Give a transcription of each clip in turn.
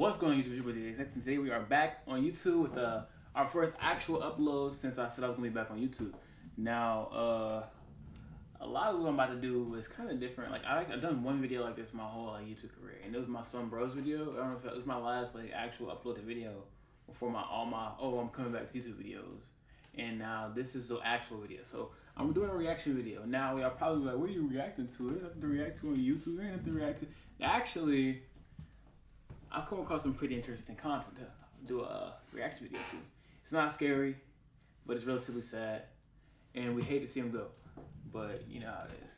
What's going on YouTube? And today we are back on YouTube with our first actual upload since I said I was going to be back on YouTube. Now, a lot of what I'm about to do is kind of different. Like I've done one video like this my whole YouTube career, and it was my son Bro's video. I don't know if it was my last like actual uploaded video before I'm coming back to YouTube videos. And now this is the actual video. So I'm doing a reaction video. Now y'all probably be like, what are you reacting to? There's nothing to react to on YouTube. There ain't nothing to react to. Actually, I've come across some pretty interesting content to do a reaction video to. It's not scary, but it's relatively sad, and we hate to see him go. But you know how it is.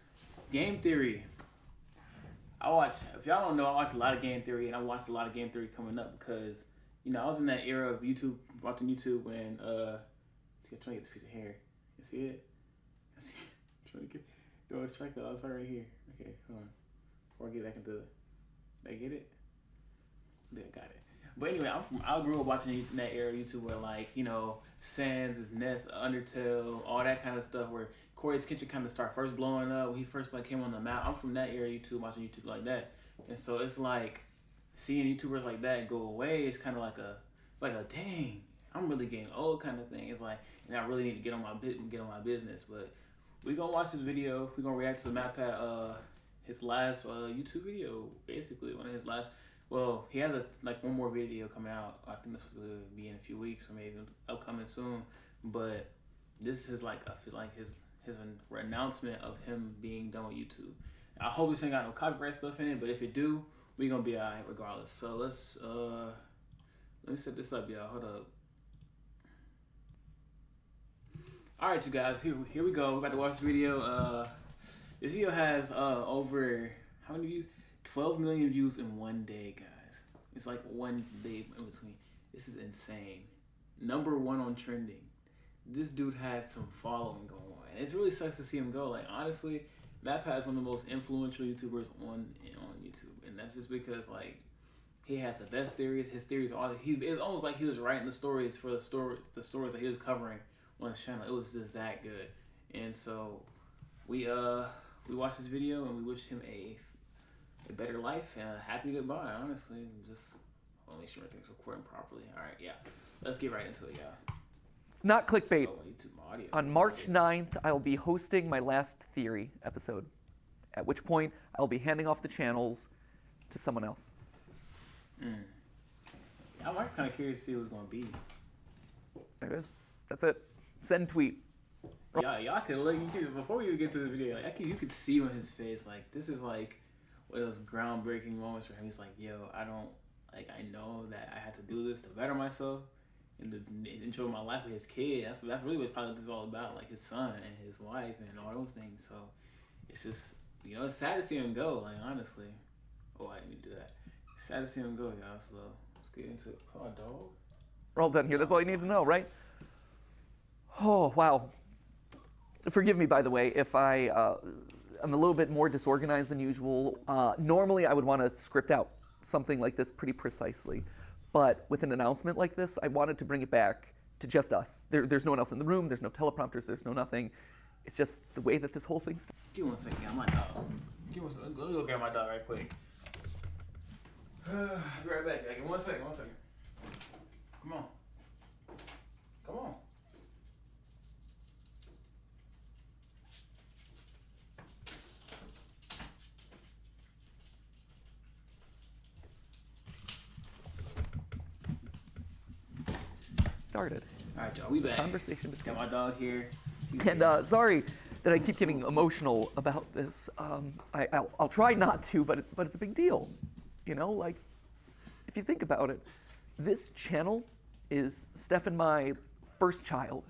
Game Theory. If y'all don't know, I watch a lot of Game Theory, and I watched a lot of Game Theory coming up because, you know, I was in that era of YouTube, watching YouTube when, I'm trying to get this piece of hair. You see it? I see it. I'm trying to get, it's right here. Okay, hold on. Before I get back into did I get it? Yeah, got it. But anyway, I grew up watching that era of YouTube where, like, you know, Sans, Nest, Undertale, all that kind of stuff where Corey's Kitchen kind of started first blowing up when he first like came on the map. I'm from that era of YouTube, watching YouTube like that, and so it's like seeing YouTubers like that go away. It's kind of like a dang, I'm really getting old kind of thing. It's like, and I really need to get on my business. But we gonna watch this video. We gonna react to the MatPat, his last YouTube video, basically one of his last. Well, he has one more video coming out. I think this will be in a few weeks or maybe upcoming soon. But this is like, I feel like his announcement of him being done with YouTube. I hope this ain't got no copyright stuff in it, but if it do, we gonna be alright regardless. So let's let me set this up, y'all. Hold up. Alright, you guys, here we go. We're about to watch this video. This video has over how many views? 12 million views in one day, guys. It's like one day in between. This is insane. Number one on trending. This dude had some following going on. And it really sucks to see him go. Like, honestly, MatPat is one of the most influential YouTubers on YouTube. And that's just because, like, he had the best theories. His theories are it's almost like he was writing the stories for the stories that he was covering on his channel. It was just that good. And so we watched this video and we wish him a better life and a happy goodbye, honestly. Just want to make sure everything's recording properly. Alright, yeah. Let's get right into it, y'all. It's not clickbait. On March 9th, I will be hosting my last Theory episode, at which point I will be handing off the channels to someone else. Yeah, I'm kind of curious to see who's going to be. There it is. That's it. Send tweet. Y'all can look, before we even get to this video, like, you could see on his face, like, this is like one of those groundbreaking moments for him. He's like, yo, I know that I had to do this to better myself and to enjoy my life with his kid. That's really what probably this is all about, like his son and his wife and all those things. So it's just, you know, it's sad to see him go, like, honestly. Oh, I didn't do that. It's sad to see him go, y'all. So let's get into it. Come on, dog. We're all done here. That's all you need to know, right? Oh, wow. Forgive me, by the way, if I'm a little bit more disorganized than usual. Normally, I would want to script out something like this pretty precisely. But with an announcement like this, I wanted to bring it back to just us. There's no one else in the room. There's no teleprompters. There's no nothing. It's just the way that this whole thing's. Give me 1 second. I'm my dog. Let me go grab my dog right quick. I'll be right back. Give me 1 second. Come on. Come on. Started. All right, y'all, we back. Conversation between got my dog here. And sorry that I keep getting emotional about this. I'll try not to, but it's a big deal. You know, like, if you think about it, this channel is Steph and my first child,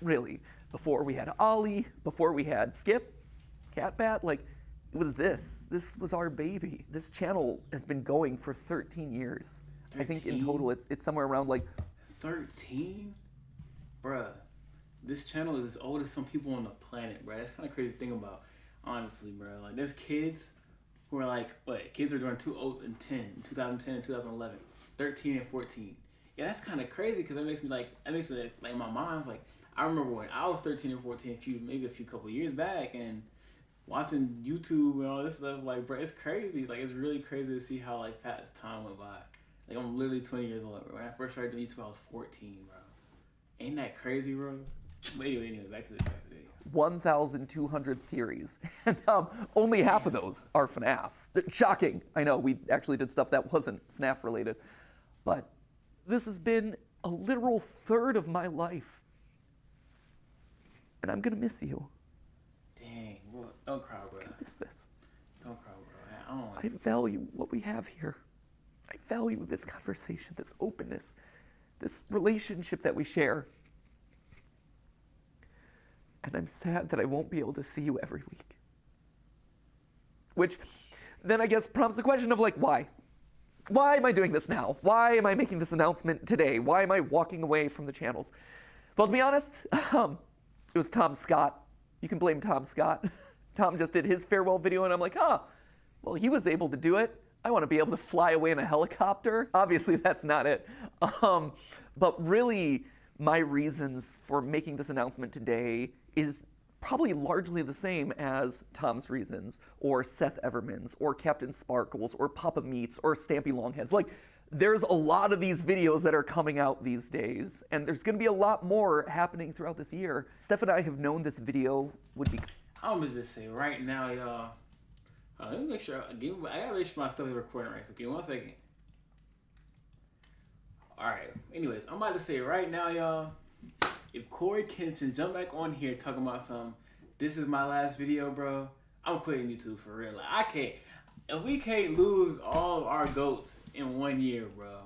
really. Before we had Ollie, before we had Skip, MatPat, like, it was this. This was our baby. This channel has been going for 13 years. 13? I think in total it's somewhere around like 13? Bruh, this channel is as old as some people on the planet, bruh. That's kind of crazy to think about, honestly, bruh. Like, there's kids who are like, kids are doing 2010 and 2011, 13 and 14. Yeah, that's kind of crazy because that makes me like, in my mind, like, I remember when I was 13 or 14, maybe a couple years back, and watching YouTube and all this stuff, like, bruh, it's crazy. Like, it's really crazy to see how, like, fast time went by. Like, I'm literally 20 years old, bro. When I first started doing YouTube, I was 14, bro. Ain't that crazy, bro? But anyway, back to the video. 1,200 theories, and only half of those are FNAF. Shocking. I know, we actually did stuff that wasn't FNAF related. But this has been a literal third of my life. And I'm gonna miss you. Dang, bro. Don't cry, bro. I miss this. Don't cry, bro. I value what we have here. I value this conversation, this openness, this relationship that we share. And I'm sad that I won't be able to see you every week. Which then I guess prompts the question of like, why? Why am I doing this now? Why am I making this announcement today? Why am I walking away from the channels? Well, to be honest, it was Tom Scott. You can blame Tom Scott. Tom just did his farewell video and I'm like, well, he was able to do it. I want to be able to fly away in a helicopter. Obviously, that's not it. But really, my reasons for making this announcement today is probably largely the same as Tom's reasons, or Seth Everman's, or Captain Sparkles, or Papa Meats, or Stampy Longheads. Like, there's a lot of these videos that are coming out these days, and there's going to be a lot more happening throughout this year. Steph and I have known this video would be... I'm gonna just say right now, y'all. Let me make sure. I gotta make sure my stuff is recording right. So give me 1 second. All right. Anyways, I'm about to say right now, y'all. If Corey Kenson jump back on here talking about some, this is my last video, bro. I'm quitting YouTube for real. Like, I can't. If we can't lose all of our goats in 1 year, bro.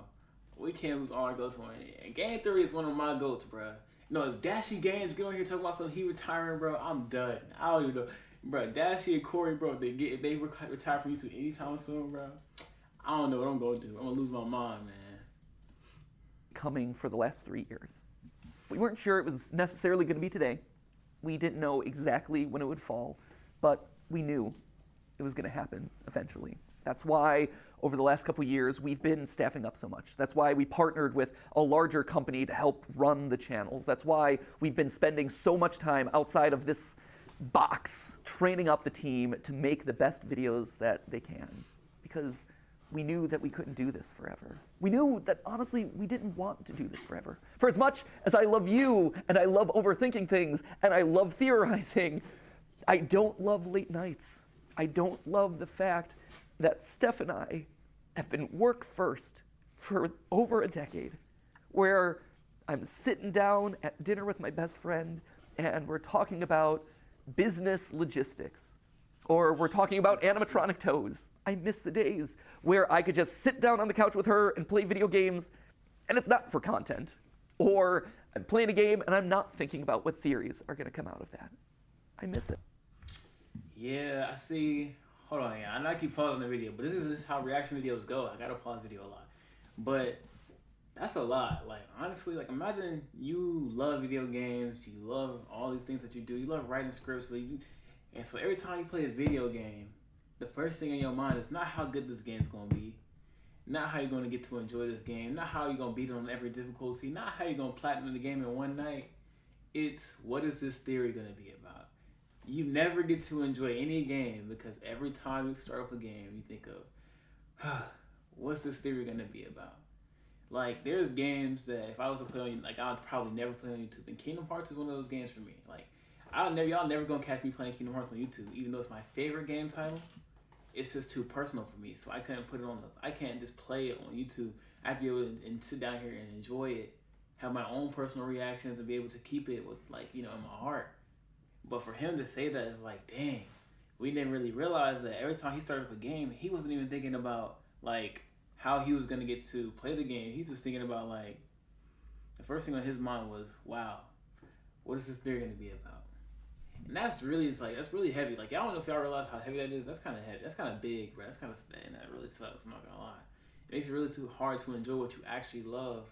We can't lose all our goats in 1 year. And Game Theory is one of my goats, bro. You know, if Dashy Games get on here talking about something, he retiring, bro. I'm done. I don't even know. Bro, Dashy and Corey, bro, if they retire from YouTube anytime soon, bro, I don't know what I'm going to do. I'm going to lose my mind, man. Coming for the last 3 years. We weren't sure it was necessarily going to be today. We didn't know exactly when it would fall, but we knew it was going to happen eventually. That's why over the last couple years we've been staffing up so much. That's why we partnered with a larger company to help run the channels. That's why we've been spending so much time outside of this box training up the team to make the best videos that they can, because we knew that we couldn't do this forever. We knew that honestly we didn't want to do this forever. For as much as I love you and I love overthinking things and I love theorizing, I don't love late nights. I don't love the fact that Steph and I have been work first for over a decade, where I'm sitting down at dinner with my best friend and we're talking about business logistics, or we're talking about animatronic toes. I miss the days where I could just sit down on the couch with her and play video games, and it's not for content. Or I'm playing a game and I'm not thinking about what theories are gonna come out of that. I miss it. Yeah, I see. Hold on, yeah. I know I keep pausing the video, but this is how reaction videos go. I gotta pause the video a lot. But that's a lot. Like, honestly, like, imagine you love video games, you love all these things that you do, you love writing scripts, and so every time you play a video game, the first thing in your mind is not how good this game's gonna be, not how you're gonna get to enjoy this game, not how you're gonna beat it on every difficulty, not how you're gonna platinum the game in one night. It's, what is this theory gonna be about? You never get to enjoy any game because every time you start up a game, you think of, what's this theory gonna be about? Like, there's games that if I was to play on, like, I would probably never play on YouTube. And Kingdom Hearts is one of those games for me. Like, y'all never gonna catch me playing Kingdom Hearts on YouTube, even though it's my favorite game title. It's just too personal for me, so I couldn't put it on. I can't just play it on YouTube. I have to be able to and sit down here and enjoy it, have my own personal reactions, and be able to keep it with, like, you know, in my heart. But for him to say that is like, dang, we didn't really realize that every time he started up a game, he wasn't even thinking about, like, how he was gonna get to play the game. He's just thinking about, like, the first thing on his mind was, wow, what is this theory gonna be about? And that's really, it's like, that's really heavy. Like, I don't know if y'all realize how heavy that is. That's kind of heavy. That's kind of big, bro. That's kind of, and that really sucks. I'm not gonna lie. It makes it really too hard to enjoy what you actually love,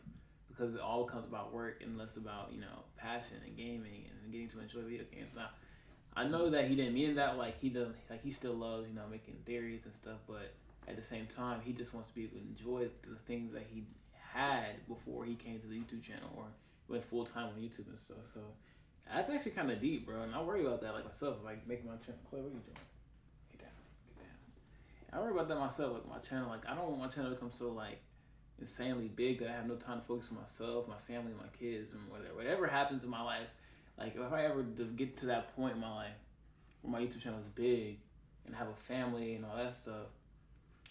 because it all comes about work and less about, you know, passion and gaming and getting to enjoy video games. Now, I know that he didn't mean that. Like, he doesn't, like, he still loves, you know, making theories and stuff, but at the same time, he just wants to be able to enjoy the things that he had before he came to the YouTube channel or went full time on YouTube and stuff. So that's actually kind of deep, bro. And I worry about that, like, myself, like, making my channel. Clay, what are you doing? Get down, get down. I worry about that myself, like, my channel. Like, I don't want my channel to become so, like, insanely big that I have no time to focus on myself, my family, my kids, and whatever happens in my life. Like if I ever get to that point in my life where my YouTube channel is big and have a family and all that stuff,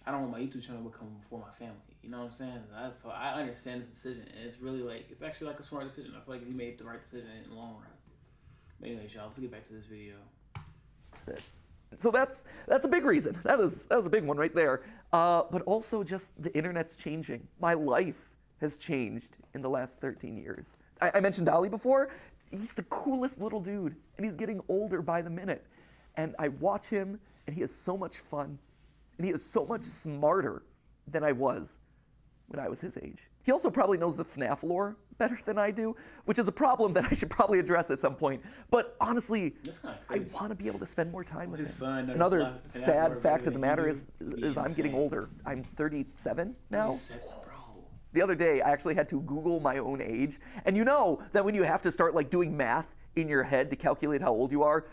I don't want my YouTube channel to come before my family. You know what I'm saying? So I understand this decision, and it's really like it's actually like a smart decision. I feel like he made the right decision in the long run. But anyway, y'all, let's get back to this video. So that's a big reason. That was a big one right there. But also just the internet's changing. My life has changed in the last 13 years. I mentioned Dolly before. He's the coolest little dude, and he's getting older by the minute. And I watch him, and he has so much fun, and he is so much smarter than I was when I was his age. He also probably knows the FNAF lore better than I do, which is a problem that I should probably address at some point. But honestly, I want to be able to spend more time with him. Son Another sad fact of the matter is I'm getting older. I'm 37 now. 37, bro. The other day, I actually had to Google my own age. And you know that when you have to start like doing math in your head to calculate how old you are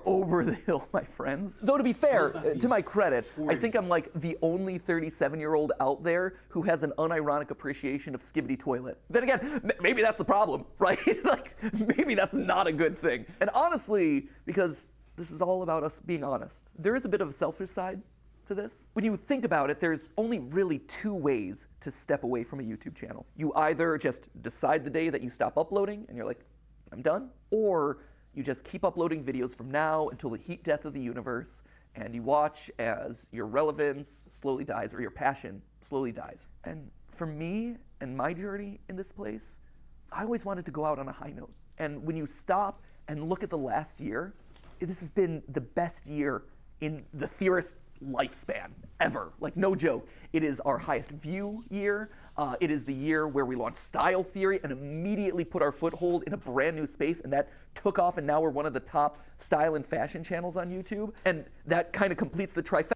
over the hill, my friends. Though to be fair, to my credit, 40. I think I'm like the only 37-year-old out there who has an unironic appreciation of Skibidi Toilet. Then again, maybe that's the problem, right? Like, maybe that's not a good thing. And honestly, because this is all about us being honest, there is a bit of a selfish side to this. When you think about it, there's only really two ways to step away from a YouTube channel. You either just decide the day that you stop uploading and you're like, I'm done, or you just keep uploading videos from now until the heat death of the universe, and you watch as your relevance slowly dies or your passion slowly dies. And for me and my journey in this place, I always wanted to go out on a high note. And when you stop and look at the last year, this has been the best year in the theorist lifespan ever. Like, no joke. It is our highest view year. It is the year where we launched Style Theory and immediately put our foothold in a brand new space, and that took off, and now we're one of the top style and fashion channels on YouTube. And that kind of completes the trifecta.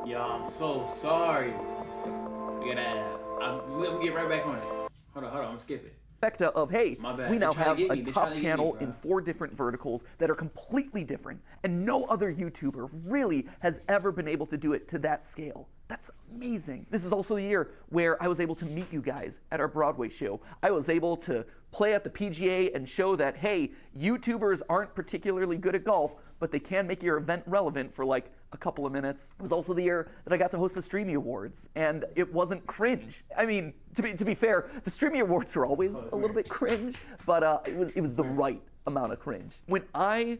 Y'all, I'm so sorry. I'm gonna get right back on it. Hold on, I'm gonna skip it. Of, hey, we now have a top channel me, in 4 different verticals that are completely different, and no other YouTuber really has ever been able to do it to that scale. That's amazing. This is also the year where I was able to meet you guys at our Broadway show. I was able to play at the PGA and show that, hey, YouTubers aren't particularly good at golf, but they can make your event relevant for like a couple of minutes. It was also the year that I got to host the Streamy Awards, and it wasn't cringe. I mean, to be fair, the Streamy Awards are always a little bit cringe, but it was the right amount of cringe. When I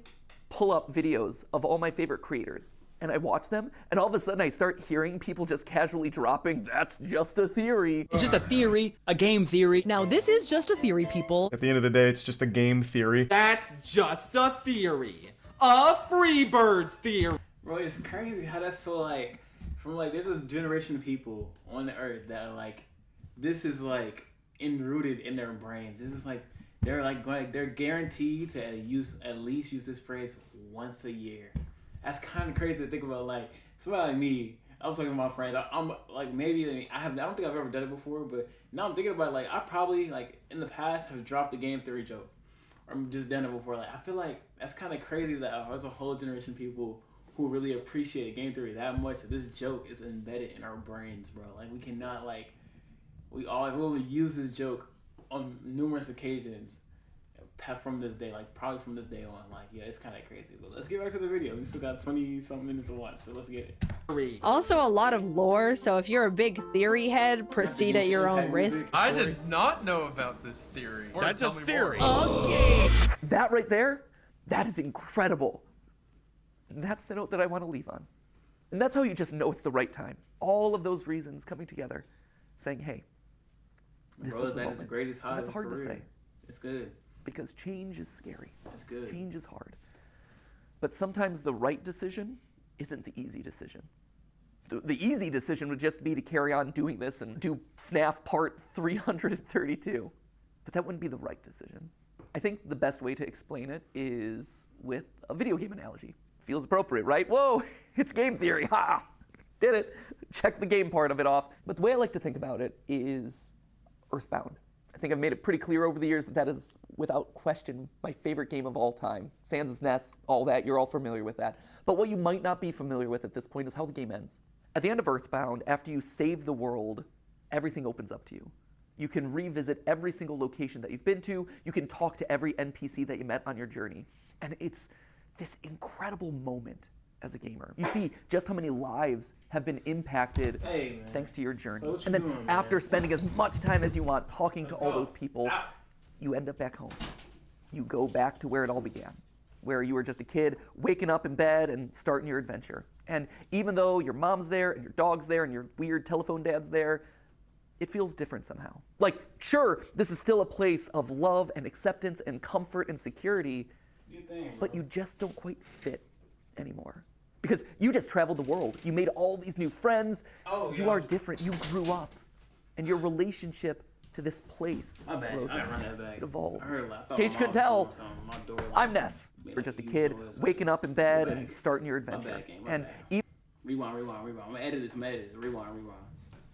pull up videos of all my favorite creators, and I watch them, and all of a sudden I start hearing people just casually dropping, "That's just a theory." It's just a theory, a game theory. Now this is just a theory, people. At the end of the day, it's just a game theory. That's just a theory. A Freebirds theory. Bro, it's crazy how that's so like, from like, there's a generation of people on the earth that are like, this is like enrooted in their brains. This is like, they're guaranteed to at least use this phrase once a year. That's kind of crazy to think about. Like, somebody like me, I was talking to my friends. I'm like, maybe I don't think I've ever done it before, but now I'm thinking about it, like, I probably like in the past have dropped the game theory joke, or just done it before. Like, I feel like that's kind of crazy that there's a whole generation of people who really appreciate game theory that much that this joke is embedded in our brains, bro. Like, we cannot we will use this joke on numerous occasions from this day, like probably from this day on. Like, yeah, it's kind of crazy. But let's get back to the video. We still got 20-something minutes to watch, so let's get it. Also a lot of lore, so if you're a big theory head, proceed at your own risk. I did not know about this theory. That's a theory. That right there, that is incredible. And that's the note that I want to leave on. And that's how you just know it's the right time. All of those reasons coming together, saying, hey, this is the moment. The greatest high. That's hard to say. It's good. Because change is scary. That's good. Change is hard. But sometimes the right decision isn't the easy decision. The easy decision would just be to carry on doing this and do FNAF part 332. But that wouldn't be the right decision. I think the best way to explain it is with a video game analogy. Feels appropriate, right? Whoa, it's game theory, ha! Did it. Check the game part of it off. But the way I like to think about it is Earthbound. I think I've made it pretty clear over the years that is, without question, my favorite game of all time. Sans' Nest, all that, you're all familiar with that. But what you might not be familiar with at this point is how the game ends. At the end of Earthbound, after you save the world everything opens up to you. You can revisit every single location that you've been to. You can talk to every NPC that you met on your journey. And it's this incredible moment as a gamer. You see just how many lives have been impacted thanks to your journey. And then after spending as much time as you want talking to all those people, you end up back home. You go back to where it all began, where you were just a kid waking up in bed and starting your adventure. And even though your mom's there and your dog's there and your weird telephone dad's there, it feels different somehow. Like, sure, this is still a place of love and acceptance and comfort and security, but you just don't quite fit anymore. Because you just traveled the world. You made all these new friends. You are different. You grew up. And your relationship to this place grows up. It evolves. In case you couldn't tell, I'm Ness. You're just a kid waking up in bed and starting your adventure. And rewind. I'm gonna edit this. Rewind.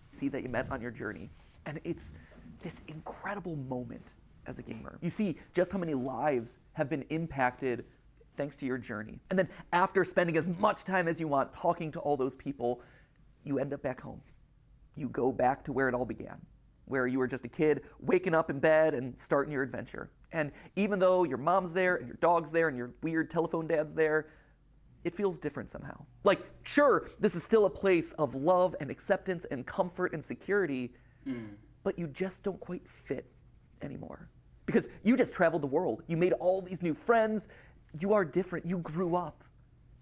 See that you met on your journey. And it's this incredible moment as a gamer. You see just how many lives have been impacted thanks to your journey. And then after spending as much time as you want talking to all those people, you end up back home. You go back to where it all began, where you were just a kid waking up in bed and starting your adventure. And even though your mom's there and your dog's there and your weird telephone dad's there, it feels different somehow. Like, sure, this is still a place of love and acceptance and comfort and security, but you just don't quite fit anymore. Because you just traveled the world. You made all these new friends. You are different. You grew up.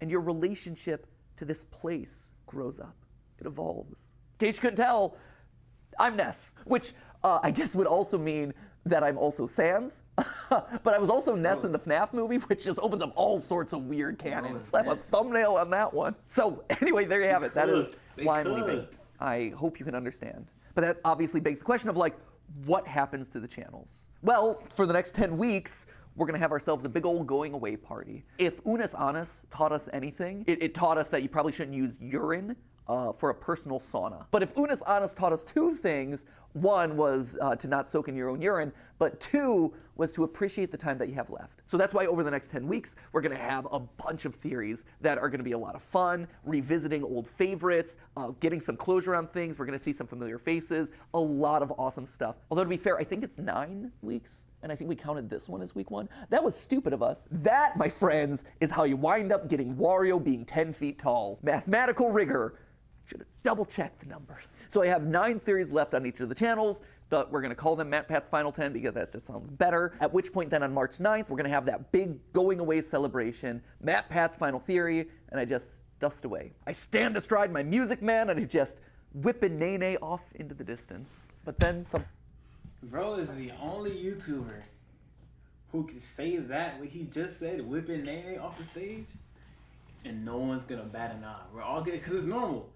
And your relationship to this place grows up. It evolves. In case you couldn't tell, I'm Ness, which I guess would also mean that I'm also Sans. But I was also Ness in the FNAF movie, which just opens up all sorts of weird canons. Slap a thumbnail on that one. So anyway, there you have it. That is why I'm leaving. I hope you can understand. But that obviously begs the question of, like, what happens to the channels? Well, for the next 10 weeks, we're gonna have ourselves a big old going away party. If Unis Anus taught us anything, it taught us that you probably shouldn't use urine for a personal sauna. But if Unis Anus taught us two things, one was to not soak in your own urine, but two was to appreciate the time that you have left. So that's why over the next 10 weeks, we're gonna have a bunch of theories that are gonna be a lot of fun, revisiting old favorites, getting some closure on things. We're gonna see some familiar faces, a lot of awesome stuff. Although to be fair, I think it's 9 weeks, and I think we counted this one as week 1. That was stupid of us. That, my friends, is how you wind up getting Wario being 10 feet tall. Mathematical rigor. Should have double-checked the numbers. So I have 9 theories left on each of the channels, but we're gonna call them MatPat's Final 10 because that just sounds better. At which point then on March 9th, we're gonna have that big going away celebration, MatPat's Final Theory, and I just dust away. I stand astride my Music Man and I just whip a nay off into the distance. But then some... Bro is the only YouTuber who can say that what he just said, whipping Nene off the stage, and no one's gonna bat an eye. We're all getting, because it's normal.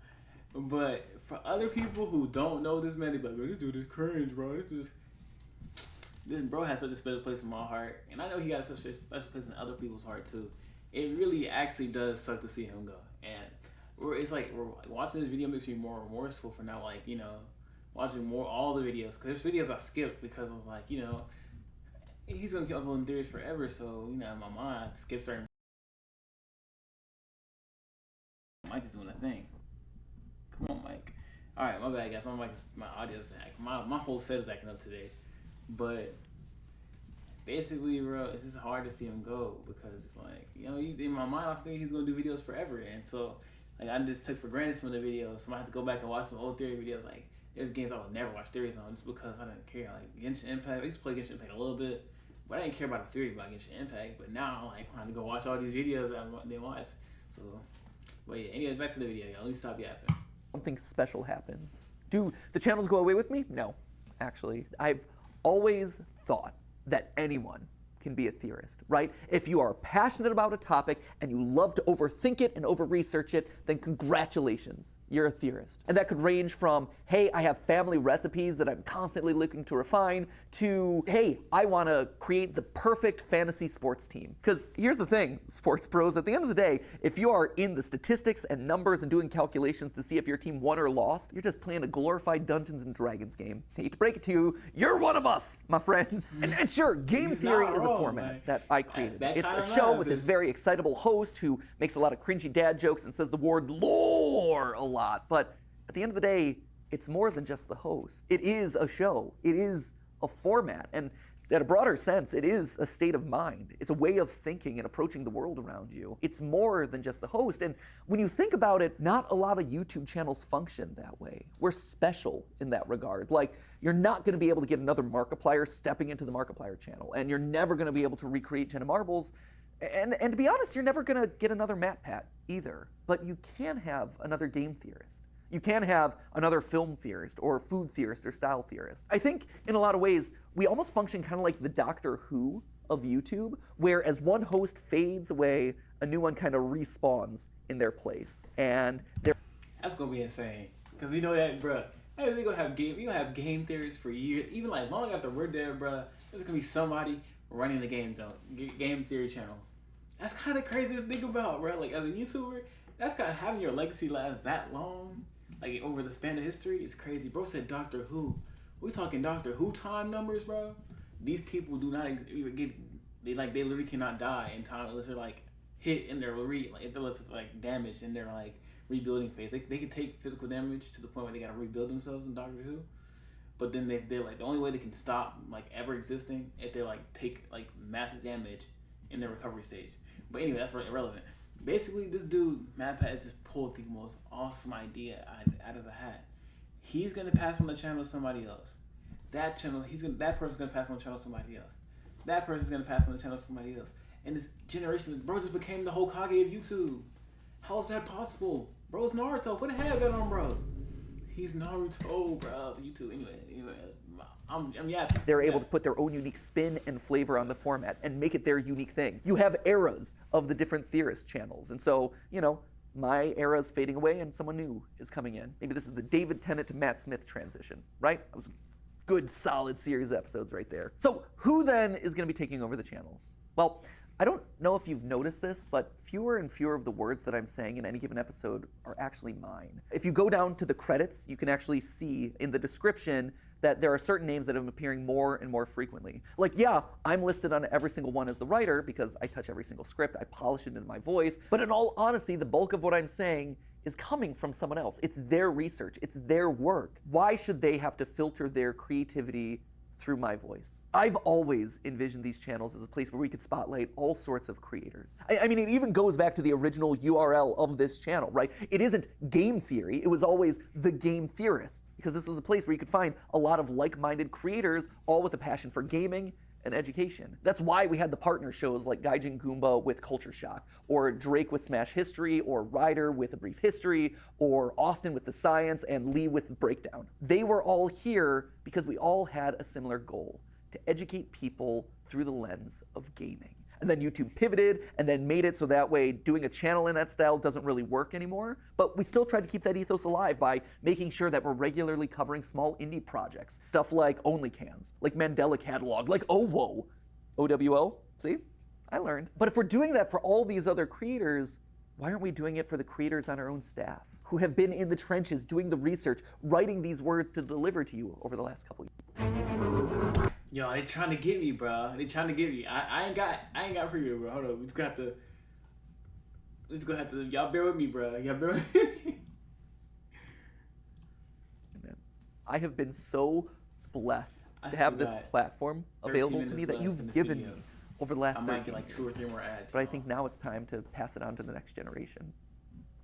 But for other people who don't know this man, they be like, this dude is cringe, bro. This bro has such a special place in my heart, and I know he got such a special place in other people's heart too. It really actually does suck to see him go, and it's like we're watching this video makes me more remorseful for not, like, you know, watching all the videos, because there's videos I skipped because I was like, you know, he's gonna keep uploading theories forever, so, you know, in my mind I skip certain. Mike is doing a thing. Come on, Mike. All right, my bad, guys. My audio's back. My whole set is acting up today, but basically, bro, it's just hard to see him go because it's like, you know, in my mind I was thinking he's gonna do videos forever, and so like I just took for granted some of the videos. So I have to go back and watch some old theory videos. Like there's games I would never watch theories on just because I didn't care. Like Genshin Impact, I used to play Genshin Impact a little bit, but I didn't care about the theory about Genshin Impact. But now like I have to go watch all these videos that I didn't watch. So, but yeah. Anyways, back to the video. Let me stop yapping. Something special happens. Do the channels go away with me? No, actually. I've always thought that anyone can be a theorist, right? If you are passionate about a topic and you love to overthink it and over-research it, then congratulations, you're a theorist. And that could range from, hey, I have family recipes that I'm constantly looking to refine, to, hey, I want to create the perfect fantasy sports team. Because here's the thing, sports pros, at the end of the day, if you are in the statistics and numbers and doing calculations to see if your team won or lost, you're just playing a glorified Dungeons and Dragons game. I hate to break it to you, you're one of us, my friends. And sure, game theory is a format that I created. It's a show with this very excitable host who makes a lot of cringy dad jokes and says the word lore a lot. But at the end of the day, it's more than just the host. It is a show. It is a format. And in a broader sense, it is a state of mind. It's a way of thinking and approaching the world around you. It's more than just the host. And when you think about it, not a lot of YouTube channels function that way. We're special in that regard. Like, you're not going to be able to get another Markiplier stepping into the Markiplier channel. And you're never going to be able to recreate Jenna Marbles. And to be honest, you're never going to get another MatPat either. But you can have another game theorist. You can have another film theorist or food theorist or style theorist. I think in a lot of ways, we almost function kind of like the Doctor Who of YouTube, where as one host fades away, a new one kind of respawns in their place. And they're... That's gonna be insane. Cause you know that, bruh. You're gonna have game theorists for years. Even like long after we're dead, bruh, there's gonna be somebody running the game theory channel. That's kind of crazy to think about, bro. Like as a YouTuber, that's kind of having your legacy last that long. Like over the span of history, it's crazy. Bro said Doctor Who. We talking Doctor Who time numbers, bro. These people do not get. They literally cannot die in time unless they're like hit in their unless it's like damaged in their like rebuilding phase. They can take physical damage to the point where they gotta rebuild themselves in Doctor Who. But then they're like the only way they can stop like ever existing if they like take like massive damage in their recovery stage. But anyway, that's irrelevant. Basically, this dude, MatPat, just pulled the most awesome idea out of the hat. He's gonna pass on the channel to somebody else. That person's gonna pass on the channel to somebody else. That person's gonna pass on the channel to somebody else. And this generation, bro, just became the Hokage of YouTube. How is that possible? Bro's Naruto. Put a headband on, bro. He's Naruto, bro. YouTube. Anyway, I'm yapping. They're able to put their own unique spin and flavor on the format and make it their unique thing. You have eras of the different theorist channels. And so, my era is fading away and someone new is coming in. Maybe this is the David Tennant to Matt Smith transition, right? That was a good, solid series of episodes right there. So who then is going to be taking over the channels? Well, I don't know if you've noticed this, but fewer and fewer of the words that I'm saying in any given episode are actually mine. If you go down to the credits, you can actually see in the description that there are certain names that have been appearing more and more frequently. Like, yeah, I'm listed on every single one as the writer because I touch every single script, I polish it into my voice, but in all honesty, the bulk of what I'm saying is coming from someone else. It's their research, it's their work. Why should they have to filter their creativity through my voice? I've always envisioned these channels as a place where we could spotlight all sorts of creators. I mean, it even goes back to the original URL of this channel, right? It isn't game theory, it was always the game theorists, because this was a place where you could find a lot of like-minded creators, all with a passion for gaming and education. That's why we had the partner shows like Gaijin Goomba with Culture Shock, or Drake with Smash History, or Ryder with A Brief History, or Austin with The Science, and Lee with Breakdown. They were all here because we all had a similar goal, to educate people through the lens of gaming. And then YouTube pivoted and then made it so that way doing a channel in that style doesn't really work anymore. But we still try to keep that ethos alive by making sure that we're regularly covering small indie projects. Stuff like OnlyCans, like Mandela Catalog, like OWO. OWO? See? I learned. But if we're doing that for all these other creators, why aren't we doing it for the creators on our own staff who have been in the trenches doing the research, writing these words to deliver to you over the last couple years? Yo, they trying to get me, bro. They trying to get me. I ain't got for you, bro. Hold on. We just gonna have to. Y'all bear with me, bro. Y'all bear with me. I have been so blessed to have this platform available to me that you've given me over the last 13 years. I might get like 2 or 3 more ads. But I think now it's time to pass it on to the next generation.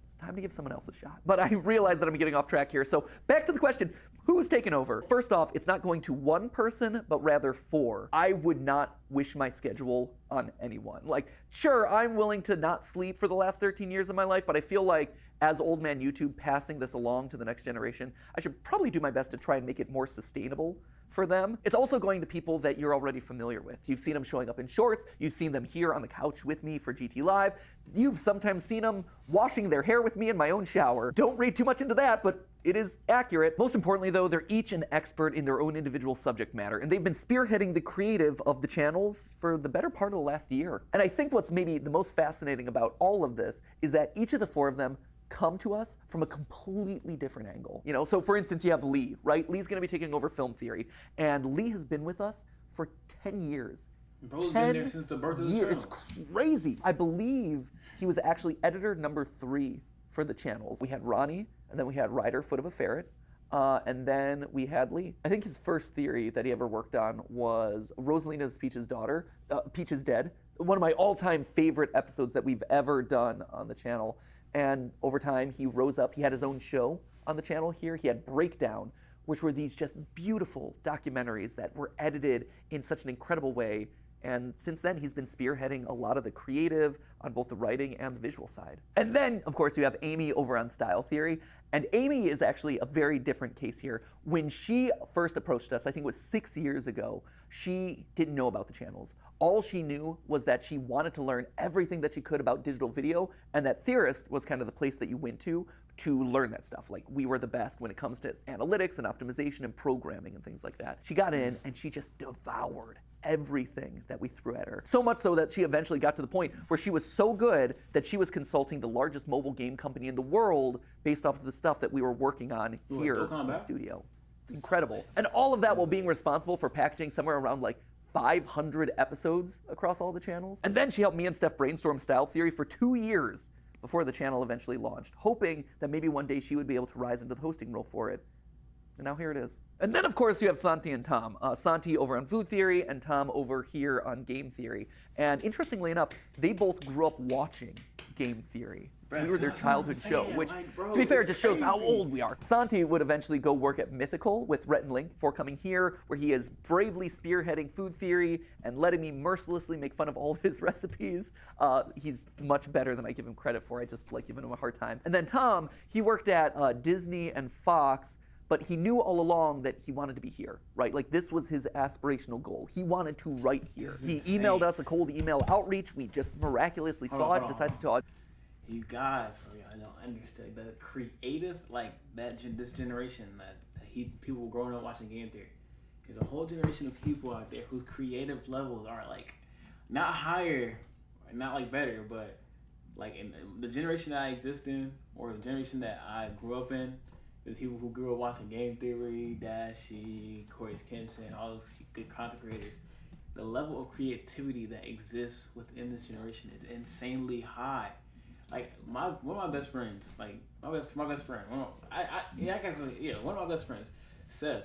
It's time to give someone else a shot. But I realize that I'm getting off track here. So back to the question, who's taken over? First off, it's not going to one person, but rather 4. I would not wish my schedule on anyone. Like, sure, I'm willing to not sleep for the last 13 years of my life, but I feel like as Old Man YouTube passing this along to the next generation, I should probably do my best to try and make it more sustainable for them. It's also going to people that you're already familiar with. You've seen them showing up in shorts. You've seen them here on the couch with me for GT Live. You've sometimes seen them washing their hair with me in my own shower. Don't read too much into that, but it is accurate. Most importantly, though, they're each an expert in their own individual subject matter, and they've been spearheading the creative of the channels for the better part of the last year. And I think what's maybe the most fascinating about all of this is that each of the 4 of them come to us from a completely different angle. So for instance, you have Lee, right? Lee's gonna be taking over film theory, and Lee has been with us for 10 years. Bro's been there since the birth of the channel. It's crazy. I believe he was actually editor number 3 for the channels. We had Ronnie, and then we had Ryder, Foot of a Ferret. And then we had Lee. I think his first theory that he ever worked on was Rosalina's Peach's daughter. Peach is dead. One of my all-time favorite episodes that we've ever done on the channel. And over time, he rose up. He had his own show on the channel here. He had Breakdown, which were these just beautiful documentaries that were edited in such an incredible way. And since then, he's been spearheading a lot of the creative on both the writing and the visual side. And then, of course, you have Amy over on Style Theory. And Amy is actually a very different case here. When she first approached us, I think it was 6 years ago, she didn't know about the channels. All she knew was that she wanted to learn everything that she could about digital video, and that Theorist was kind of the place that you went to learn that stuff. Like, we were the best when it comes to analytics and optimization and programming and things like that. She got in and she just devoured everything that we threw at her. So much so that she eventually got to the point where she was so good that she was consulting the largest mobile game company in the world based off of the stuff that we were working on here in the studio. Incredible. And all of that while being responsible for packaging somewhere around like 500 episodes across all the channels. And then she helped me and Steph brainstorm Style Theory for 2 years before the channel eventually launched, hoping that maybe one day she would be able to rise into the hosting role for it. And now here it is. And then, of course, you have Santi and Tom. Santi over on Food Theory and Tom over here on Game Theory. And interestingly enough, they both grew up watching Game Theory. We were their childhood show, which, to be fair, just shows how old we are. Santi would eventually go work at Mythical with Rhett and Link before coming here, where he is bravely spearheading Food Theory and letting me mercilessly make fun of all of his recipes. He's much better than I give him credit for. I just like giving him a hard time. And then Tom, he worked at Disney and Fox, but he knew all along that he wanted to be here, right? Like, this was his aspirational goal. He wanted to write here. He emailed us a cold email outreach. We just miraculously saw it, decided to. You guys, for y'all don't understand the creative, like this generation that people growing up watching Game Theory. There's a whole generation of people out there whose creative levels are like not higher, not like better, but like in the generation that I exist in, or the generation that I grew up in. The people who grew up watching Game Theory, Dashie, Corey's Kenshin, all those good content creators, the level of creativity that exists within this generation is insanely high. Like one of my best friends, like my best friend, one of my best friends, Seth.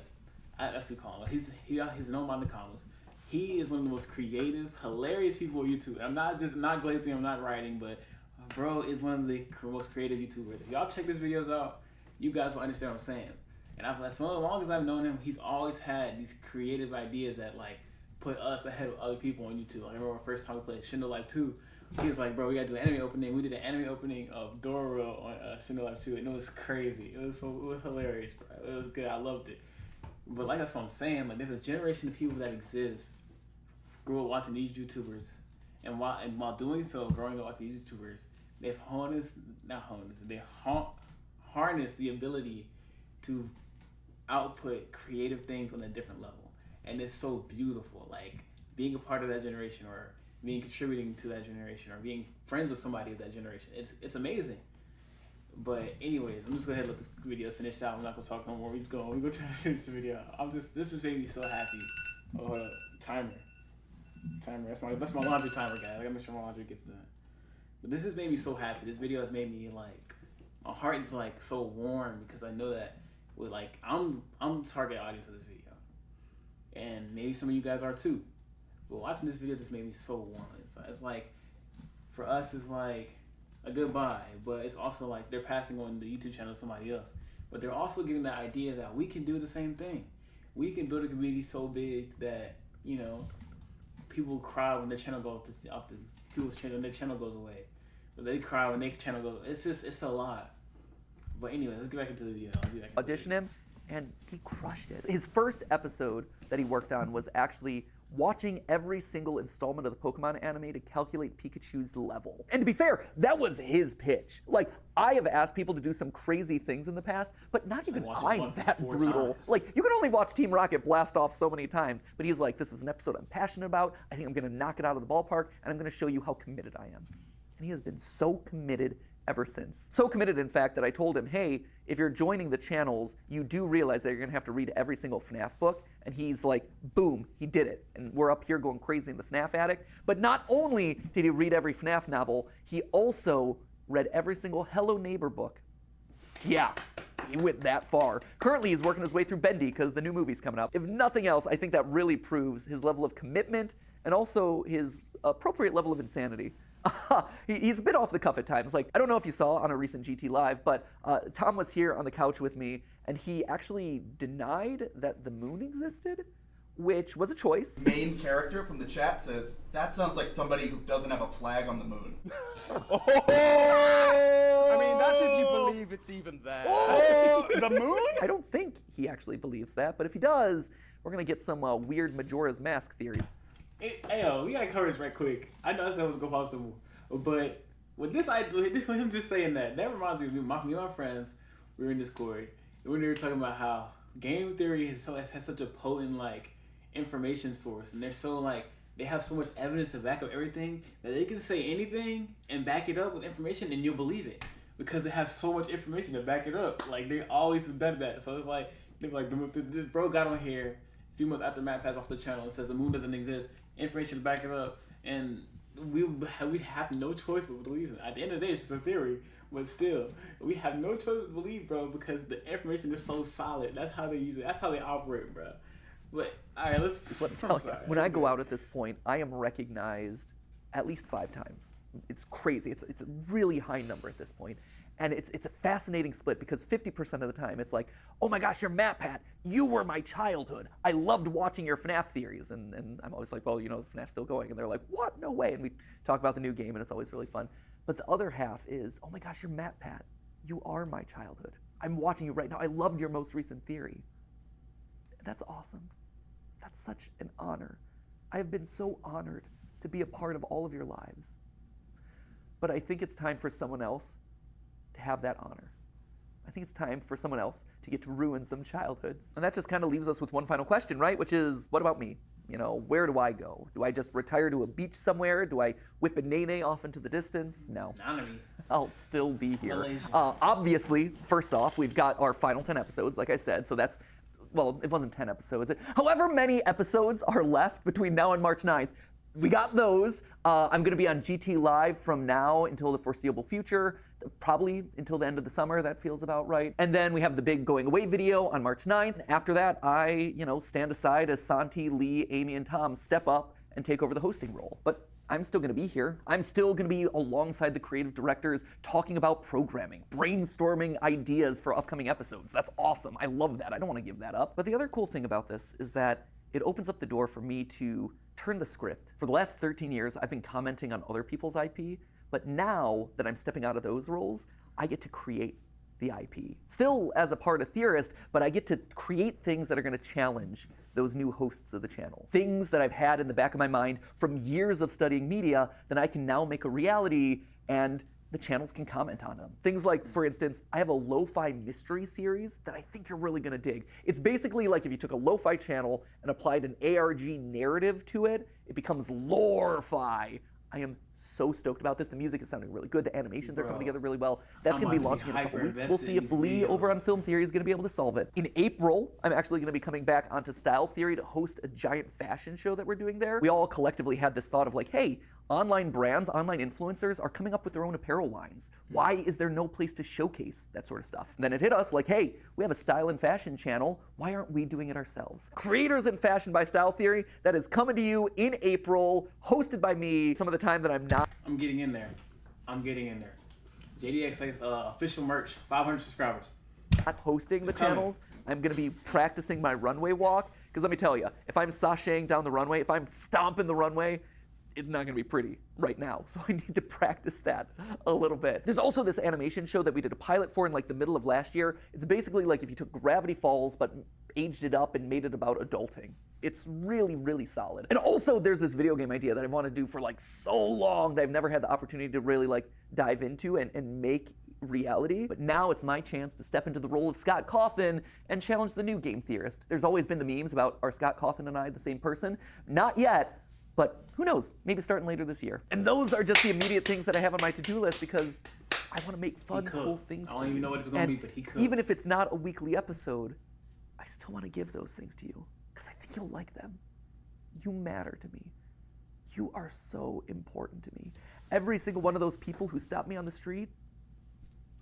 That's what we call him. He's known by the comments. He is one of the most creative, hilarious people on YouTube. I'm not glazing, I'm not writing, but bro is one of the most creative YouTubers. If y'all check his videos out, you guys will understand what I'm saying. And as long as I've known him, he's always had these creative ideas that like put us ahead of other people on YouTube. I remember the first time we played Shindo Life 2, he was like, bro, we gotta do an anime opening. We did an anime opening of Doro on Shindo Life 2, and it was crazy. It was hilarious, bro. It was good. I loved it. But like that's what I'm saying. Like, there's a generation of people that exist, grew up watching these YouTubers, and while doing so, growing up watching these YouTubers, they've harness the ability to output creative things on a different level. And it's so beautiful, like being a part of that generation, or being contributing to that generation, or being friends with somebody of that generation. It's amazing. But anyways, I'm just gonna let the video finish out. I'm not gonna talk no more. We're gonna try to finish the video. This just made me so happy. Oh, hold up. Timer. That's my laundry timer, guys. I gotta make sure my laundry gets done. But this has made me so happy. This video has made me like, my heart is like so warm, because I know that with like I'm the target audience of this video, and maybe some of you guys are too. But watching this video just made me so warm. It's like, for us, it's like a goodbye, but it's also like they're passing on the YouTube channel to somebody else. But they're also giving the idea that we can do the same thing. We can build a community so big that, you know, people cry when their channel goes off the people's channel, their channel goes away. But they cry when their channel goes. It's a lot. But anyway, let's get back into the video. Audition him, and he crushed it. His first episode that he worked on was actually watching every single installment of the Pokemon anime to calculate Pikachu's level. And to be fair, that was his pitch. Like, I have asked people to do some crazy things in the past, but not even I'm that brutal. Like, you can only watch Team Rocket blast off so many times, but he's like, this is an episode I'm passionate about. I think I'm gonna knock it out of the ballpark, and I'm gonna show you how committed I am. And he has been so committed ever since. So committed, in fact, that I told him, hey, if you're joining the channels, you do realize that you're gonna have to read every single FNAF book. And he's like, boom, he did it. And we're up here going crazy in the FNAF attic. But not only did he read every FNAF novel, he also read every single Hello Neighbor book. Yeah, he went that far. Currently, he's working his way through Bendy because the new movie's coming up. If nothing else, I think that really proves his level of commitment and also his appropriate level of insanity. He's a bit off the cuff at times. Like, I don't know if you saw on a recent GT Live, but Tom was here on the couch with me, and he actually denied that the moon existed, which was a choice. Main character from the chat says, that sounds like somebody who doesn't have a flag on the moon. I mean, that's if you believe it's even that. The moon? I don't think he actually believes that, but if he does, we're going to get some weird Majora's Mask theories. Hey, yo, we gotta cover this right quick. I know I said I was gonna pause but with him just saying that reminds me of me and my friends. We were in Discord, and we were talking about how game theory has such a potent information source, and they're so they have so much evidence to back up everything that they can say anything and back it up with information, and you'll believe it because they have so much information to back it up. Like they always have done that. So it's this bro got on here a few months after MatPat's off the channel and says the moon doesn't exist. Information to back it up, and we have no choice but to believe it. At the end of the day, it's just a theory, but still, we have no choice but to believe, bro, because the information is so solid. That's how they use it. That's how they operate, bro. But all right, let's. When I go out at this point, I am recognized at least 5 times. It's crazy. It's a really high number at this point. And it's a fascinating split because 50% of the time it's like, oh my gosh, you're MatPat. You were my childhood. I loved watching your FNAF theories. And I'm always like, well, FNAF's still going. And they're like, what? No way. And we talk about the new game, and it's always really fun. But the other half is, oh my gosh, you're MatPat. You are my childhood. I'm watching you right now. I loved your most recent theory. That's awesome. That's such an honor. I have been so honored to be a part of all of your lives. But I think it's time for someone else to have that honor. I think it's time for someone else to get to ruin some childhoods. And that just kind of leaves us with one final question, right? Which is, what about me? Where do I go? Do I just retire to a beach somewhere? Do I whip a nene off into the distance? No. None of me. I'll still be here. Malaysia. Obviously, first off, we've got our final 10 episodes, like I said, so that's, well, it wasn't 10 episodes. However many episodes are left between now and March 9th, we got those. I'm going to be on GT Live from now until the foreseeable future, probably until the end of the summer. That feels about right. And then we have the big going away video on March 9th. After that, I, stand aside as Santi, Lee, Amy, and Tom step up and take over the hosting role. But I'm still going to be here. I'm still going to be alongside the creative directors talking about programming, brainstorming ideas for upcoming episodes. That's awesome. I love that. I don't want to give that up. But the other cool thing about this is that it opens up the door for me to turn the script. For the last 13 years, I've been commenting on other people's IP, but now that I'm stepping out of those roles, I get to create the IP. Still as a part of Theorist, but I get to create things that are going to challenge those new hosts of the channel. Things that I've had in the back of my mind from years of studying media that I can now make a reality, and the channels can comment on them. Things like, for instance, I have a lo-fi mystery series that I think you're really gonna dig. It's basically like if you took a lo-fi channel and applied an ARG narrative to it, it becomes lore-fi. I am so stoked about this. The music is sounding really good. The animations are coming together really well. That's going to be launching in a couple weeks. We'll see if Lee over on Film Theory is going to be able to solve it. In April, I'm actually going to be coming back onto Style Theory to host a giant fashion show that we're doing there. We all collectively had this thought of hey, online brands, online influencers are coming up with their own apparel lines. Why is there no place to showcase that sort of stuff? And then it hit us hey, we have a style and fashion channel. Why aren't we doing it ourselves? Creators in Fashion by Style Theory, that is coming to you in April, hosted by me some of the time that I'm not. I'm getting in there. JDXX official merch, 500 subscribers. Not hosting the channels. I'm going to be practicing my runway walk. Because let me tell you, if I'm sashaying down the runway, if I'm stomping the runway, it's not going to be pretty right now. So I need to practice that a little bit. There's also this animation show that we did a pilot for in the middle of last year. It's basically if you took Gravity Falls but aged it up and made it about adulting. It's really, really solid. And also there's this video game idea that I want to do for so long that I've never had the opportunity to really dive into and make reality. But now it's my chance to step into the role of Scott Cawthon and challenge the new game theorist. There's always been the memes about, are Scott Cawthon and I the same person? Not yet. But who knows, maybe starting later this year. And those are just the immediate things that I have on my to-do list because I want to make fun, cool things for you. I don't even know what it's going to be, but he could. Even if it's not a weekly episode, I still want to give those things to you because I think you'll like them. You matter to me. You are so important to me. Every single one of those people who stopped me on the street,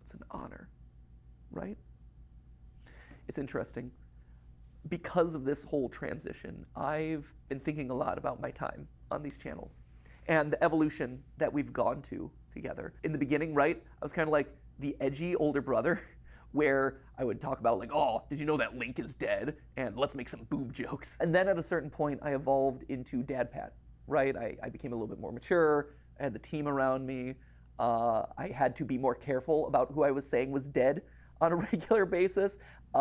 it's an honor, right? it's interesting. Because of this whole transition, I've been thinking a lot about my time on these channels and the evolution that we've gone to together. In the beginning, right, I was kind of like the edgy older brother where I would talk about like, oh, did you know that Link is dead? And let's make some boob jokes. And then at a certain point, I evolved into Dad Pat, right? I became a little bit more mature. I had the team around me. I had to be more careful about who I was saying was dead on a regular basis.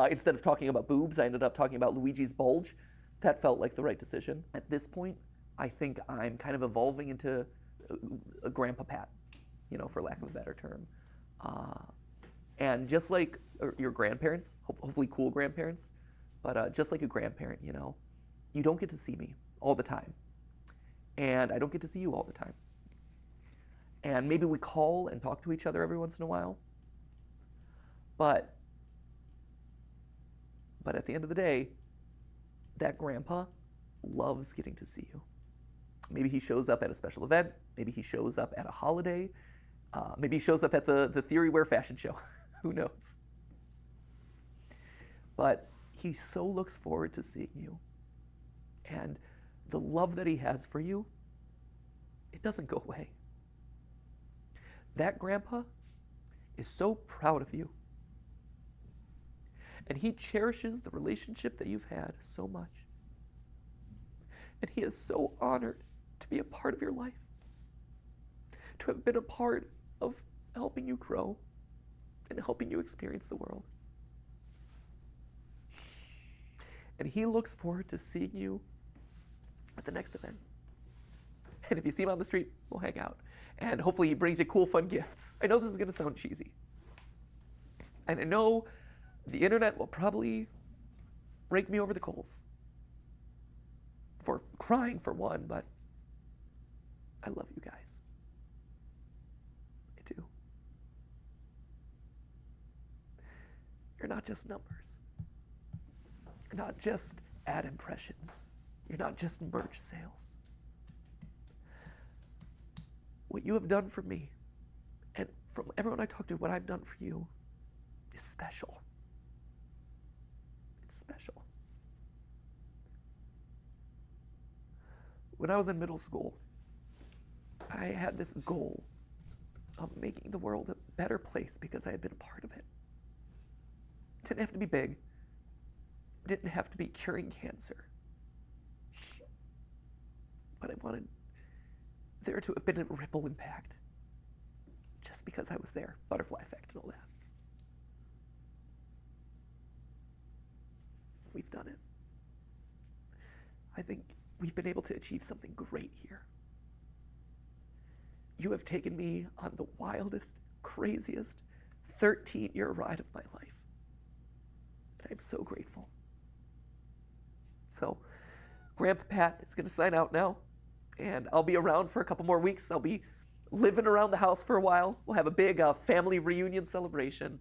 Instead of talking about boobs, I ended up talking about Luigi's bulge. That felt like the right decision. At this point, I think I'm kind of evolving into a Grandpa Pat, you know, for lack of a better term. And just like your grandparents, hopefully cool grandparents, but just like a grandparent, you know, you don't get to see me all the time. And I don't get to see you all the time. And maybe we call and talk to each other every once in a while. But at the end of the day, that grandpa loves getting to see you. Maybe he shows up at a special event. Maybe he shows up at a holiday. Maybe he shows up at the Theory Wear fashion show. Who knows? But he so looks forward to seeing you. And the love that he has for you, it doesn't go away. That grandpa is so proud of you. And he cherishes the relationship that you've had so much. And he is so honored to be a part of your life, to have been a part of helping you grow and helping you experience the world. And he looks forward to seeing you at the next event. And if you see him on the street, we'll hang out. And hopefully he brings you cool, fun gifts. I know this is going to sound cheesy. And I know the internet will probably rake me over the coals for crying for one, but I love you guys. I do. You're not just numbers. You're not just ad impressions. You're not just merch sales. What you have done for me, and from everyone I talk to, what I've done for you is special. It's special. When I was in middle school, I had this goal of making the world a better place because I had been a part of it. It didn't have to be big. It didn't have to be curing cancer. But I wanted there to have been a ripple impact just because I was there. Butterfly effect and all that. We've done it. I think we've been able to achieve something great here. You have taken me on the wildest, craziest 13-year ride of my life. And I'm so grateful. So, Grandpa Pat is going to sign out now, and I'll be around for a couple more weeks. I'll be living around the house for a while. We'll have a big family reunion celebration.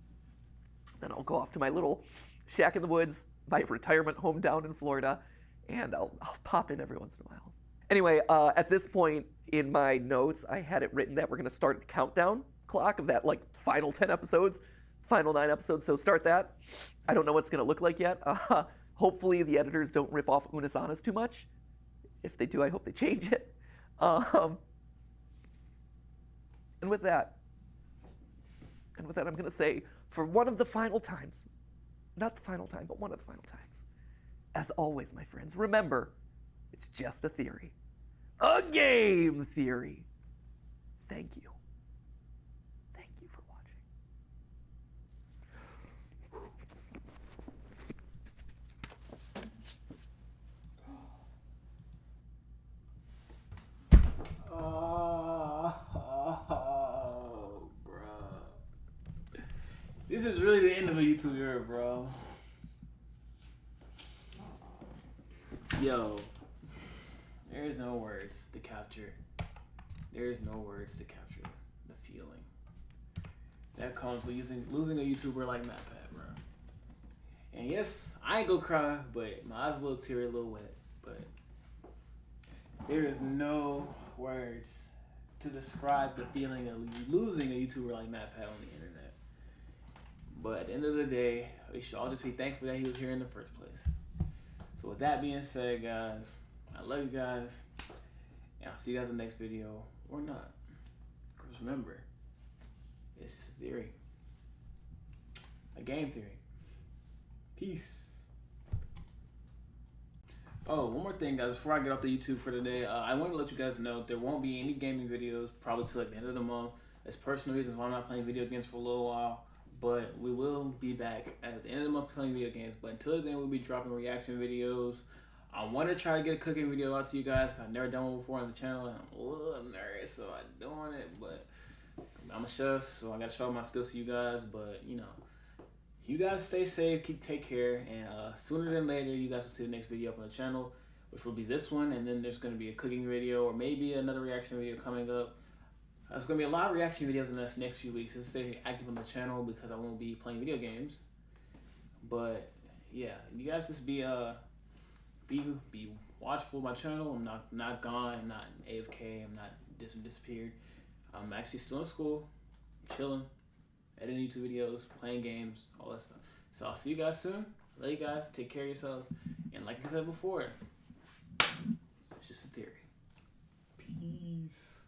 Then I'll go off to my little shack in the woods, my retirement home down in Florida, and I'll pop in every once in a while. Anyway, at this point in my notes, I had it written that we're going to start a countdown clock of that like final 10 episodes, final 9 episodes, so start that. I don't know what it's going to look like yet. Hopefully the editors don't rip off Unis Honest too much. If they do, I hope they change it. And with that, I'm going to say, for one of the final times, not the final time, but one of the final times, as always, my friends, remember, it's just a theory. A game theory. Thank you. Thank you for watching. Oh, bro. This is really the end of a YouTube era, bro. Yo, there is no words to capture. There is no words to capture the feeling that comes with losing a YouTuber like MatPat, bro. And yes, I ain't gonna cry, but my eyes a little teary, a little wet. But there is no words to describe the feeling of losing a YouTuber like MatPat on the internet. But at the end of the day, we should all just be thankful that he was here in the first place. So with that being said, guys, I love you guys. And I'll see you guys in the next video. Or not. Because remember, it's just a theory. A game theory. Peace. Oh, one more thing, guys. Before I get off the YouTube for today, I want to let you guys know there won't be any gaming videos probably till like the end of the month. There's personal reasons why I'm not playing video games for a little while, but we will be back at the end of the month playing video games. But until then, we'll be dropping reaction videos. I want to try to get a cooking video out to you guys. I've never done one before on the channel, and I'm a little nervous, so I'm doing it. But I'm a chef, so I got to show my skills to you guys. But you know, you guys stay safe, take care, and sooner than later, you guys will see the next video up on the channel, which will be this one, and then there's going to be a cooking video or maybe another reaction video coming up. There's going to be a lot of reaction videos in the next few weeks. Just stay active on the channel because I won't be playing video games. But yeah, you guys just be watchful of my channel. I'm not gone. I'm not AFK. I'm not disappeared. I'm actually still in school, chilling, editing YouTube videos, playing games, all that stuff. So I'll see you guys soon. Love you guys. Take care of yourselves. And like I said before, it's just a theory. Peace.